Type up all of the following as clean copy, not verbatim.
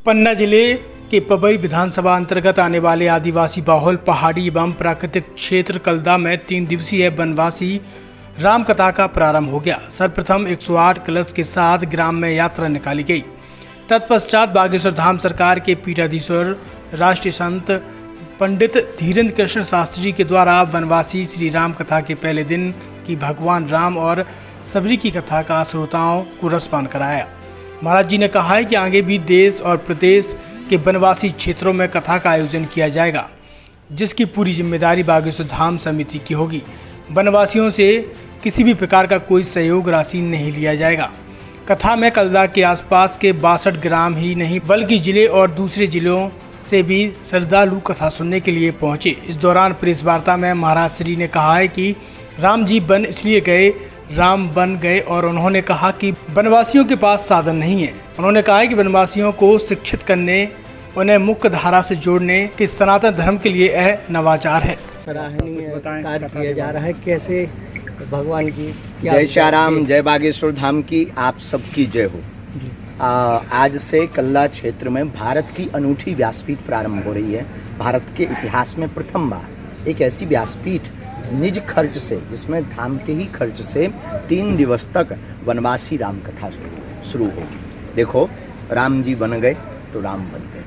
पन्ना जिले के पबई विधानसभा अंतर्गत आने वाले आदिवासी बाहुल पहाड़ी एवं प्राकृतिक क्षेत्र कल्दा में 3 दिवसीय वनवासी राम कथा का प्रारंभ हो गया। सर्वप्रथम 108 कलश के साथ ग्राम में यात्रा निकाली गई। तत्पश्चात बागेश्वर धाम सरकार के पीठाधीश्वर राष्ट्रीय संत पंडित धीरेन्द्र कृष्ण शास्त्री के द्वारा वनवासी श्री राम कथा के पहले दिन की भगवान राम और सबरी की कथा का श्रोताओं को रसपान कराया। महाराज जी ने कहा है कि आगे भी देश और प्रदेश के वनवासी क्षेत्रों में कथा का आयोजन किया जाएगा, जिसकी पूरी जिम्मेदारी बागेश्वर धाम समिति की होगी। वनवासियों से किसी भी प्रकार का कोई सहयोग राशि नहीं लिया जाएगा। कथा में कल्दा के आसपास के 62 ग्राम ही नहीं बल्कि जिले और दूसरे जिलों से भी श्रद्धालु कथा सुनने के लिए पहुंचे। इस दौरान प्रेस वार्ता में महाराज श्री ने कहा है कि राम जी वन इसलिए गए, राम बन गए, और उन्होंने कहा कि वनवासियों के पास साधन नहीं है। उन्होंने कहा है कि वनवासियों को शिक्षित करने, उन्हें मुख्य धारा से जोड़ने के सनातन धर्म के लिए यह नवाचार है। सराहनीय कार्य किया जा रहा है। कैसे भगवान की जय श्री राम, जय बागेश्वर धाम की आप सबकी जय हो। आज से कल्ला क्षेत्र में भारत की अनूठी व्यासपीठ प्रारंभ हो रही है। भारत के इतिहास में प्रथम बार एक ऐसी व्यासपीठ निज खर्च से, जिसमें धाम के ही खर्च से 3 दिवस तक वनवासी राम कथा शुरू होगी। देखो, राम जी बन गए तो राम बन गए,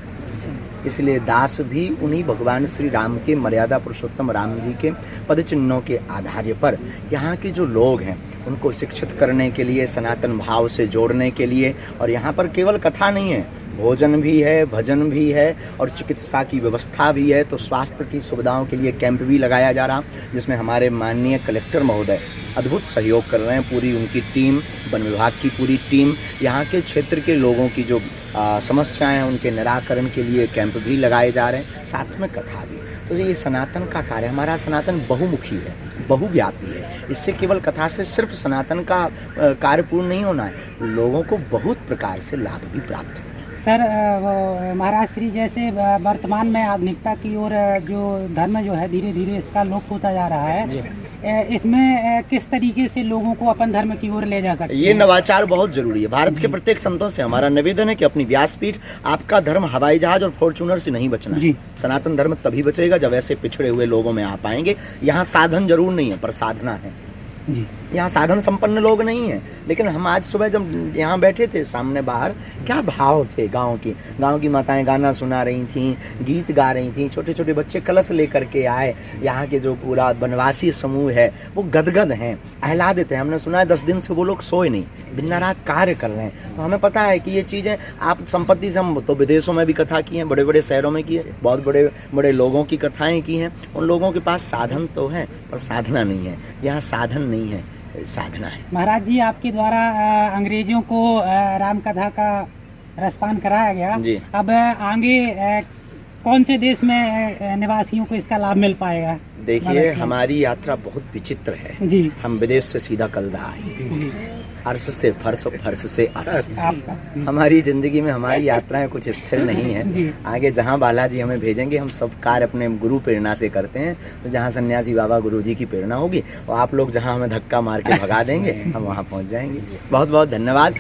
इसलिए दास भी उन्हीं भगवान श्री राम के मर्यादा पुरुषोत्तम राम जी के पद चिन्हों के आधार पर यहाँ के जो लोग हैं उनको शिक्षित करने के लिए, सनातन भाव से जोड़ने के लिए। और यहाँ पर केवल कथा नहीं है, भोजन भी है, भजन भी है और चिकित्सा की व्यवस्था भी है। तो स्वास्थ्य की सुविधाओं के लिए कैंप भी लगाया जा रहा, जिसमें हमारे माननीय कलेक्टर महोदय अद्भुत सहयोग कर रहे हैं। पूरी उनकी टीम, वन विभाग की पूरी टीम, यहाँ के क्षेत्र के लोगों की जो समस्याएं हैं उनके निराकरण के लिए कैंप भी लगाए जा रहे हैं, साथ में कथा भी। तो ये सनातन का कार्य, हमारा सनातन बहुमुखी है, बहुव्यापी है। इससे केवल कथा से सिर्फ सनातन का कार्य पूर्ण नहीं होना है, लोगों को बहुत प्रकार से लाभ भी प्राप्त है। सर, महाराज श्री जैसे वर्तमान में आधुनिकता की ओर जो धर्म जो है धीरे धीरे इसका लोप होता जा रहा है, इसमें किस तरीके से लोगों को अपन धर्म की ओर ले जा सकते हैं? ये नवाचार बहुत जरूरी है। भारत के प्रत्येक संतों से हमारा निवेदन है कि अपनी व्यासपीठ, आपका धर्म हवाई जहाज और फॉर्चूनर से नहीं बचना है। सनातन धर्म तभी बचेगा जब ऐसे पिछड़े हुए लोगों में आप आएंगे। यहाँ साधन जरूर नहीं है पर साधना है जी। यहाँ साधन संपन्न लोग नहीं हैं, लेकिन हम आज सुबह जब यहाँ बैठे थे सामने बाहर, क्या भाव थे गांव की माताएं गाना सुना रही थीं, गीत गा रही थीं, छोटे छोटे बच्चे कलश लेकर के आए। यहाँ के जो पूरा वनवासी समूह है वो गदगद हैं, आह्लादित हैं। हमने सुना है 10 दिन से वो लोग सोए नहीं, दिन रात कार्य कर रहे हैं। तो हमें पता है कि ये चीज़ें आप संपत्ति से, हम तो विदेशों में भी कथा की हैं, बड़े बड़े शहरों में की है, बहुत बड़े बड़े लोगों की कथाएँ की हैं। उन लोगों के पास साधन तो है पर साधना नहीं है। यहाँ साधन नहीं है, साधना है। महाराज जी, आपके द्वारा अंग्रेजों को राम कथा का रसपान कराया गया जी। अब आगे कौन से देश में निवासियों को इसका लाभ मिल पाएगा? देखिए, हमारी यात्रा बहुत विचित्र है जी। हम विदेश से सीधा कल्दा आए, अर्श से फर्श और फर्श से अर्श। हमारी जिंदगी में हमारी यात्राएं कुछ स्थिर नहीं है। आगे जहां बालाजी हमें भेजेंगे, हम सब कार्य अपने गुरु प्रेरणा से करते हैं। तो जहां सन्यासी बाबा गुरु जी की प्रेरणा होगी और आप लोग जहां हमें धक्का मार के भगा देंगे, हम वहां पहुंच जाएंगे। बहुत बहुत धन्यवाद।